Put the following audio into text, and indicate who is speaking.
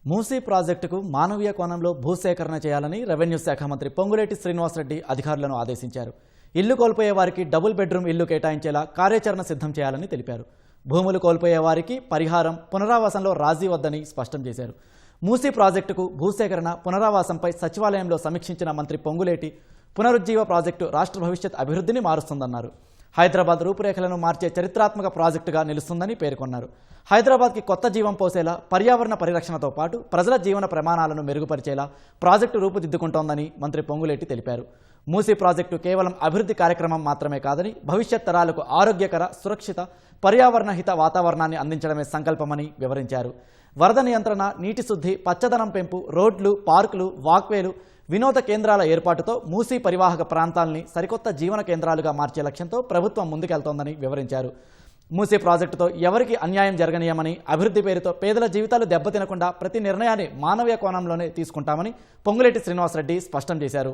Speaker 1: మూసీ ప్రాజెక్టుకు మానవీయ కోణంలో భూసేకరణ చేయాలని రెవెన్యూ శాఖ మంత్రి పొంగులేటి శ్రీనివాసరెడ్డి అధికారులను ఆదేశించారు. ఇల్లు కోల్పోయే వారికి డబుల్ బెడ్రూమ్ ఇల్లు కేటాయించేలా కార్యాచరణ సిద్ధం చేయాలని తెలిపారు. భూములు కోల్పోయే వారికి పరిహారం, పునరావాసంలో రాజీ వద్దని స్పష్టం చేశారు. మూసీ ప్రాజెక్టుకు భూసేకరణ, పునరావాసంపై సచివాలయంలో సమీక్షించిన మంత్రి పొంగులేటి పునరుజ్జీవ ప్రాజెక్టు రాష్ట్ర భవిష్యత్ అభివృద్ధిని మారుస్తుందన్నారు. హైదరాబాద్ రూపురేఖలను మార్చే చరిత్రాత్మక ప్రాజెక్టుగా నిలుస్తుందని పేర్కొన్నారు. హైదరాబాద్కి కొత్త జీవం పోసేలా, పర్యావరణ పరిరక్షణతో పాటు ప్రజల జీవన ప్రమాణాలను మెరుగుపరిచేలా ప్రాజెక్టు రూపుదిద్దుకుంటోందని మంత్రి పొంగులేటి తెలిపారు. మూసీ ప్రాజెక్టు కేవలం అభివృద్ధి కార్యక్రమం మాత్రమే కాదని భవిష్యత్ తరాలకు ఆరోగ్యకర, సురక్షిత, పర్యావరణ హిత వాతావరణాన్ని అందించడమే సంకల్పమని వివరించారు. వరద నియంత్రణ, నీటి శుద్ధి, పచ్చదనం పెంపు, రోడ్లు, పార్కులు, వాక్వేలు, వినోద కేంద్రాల ఏర్పాటుతో మూసీ పరివాహక ప్రాంతాల్ని సరికొత్త జీవన కేంద్రాలుగా మార్చే లక్ష్యంతో ప్రభుత్వం ముందుకెళ్తోందని వివరించారు. మూసీ ప్రాజెక్టుతో ఎవరికి అన్యాయం జరగనీయమని, అభివృద్ధి పేరుతో పేదల జీవితాలు దెబ్బతినకుండా ప్రతి నిర్ణయాన్ని మానవీయ కోణంలోనే తీసుకుంటామని పొంగులేటి శ్రీనివాసరెడ్డి స్పష్టం చేశారు.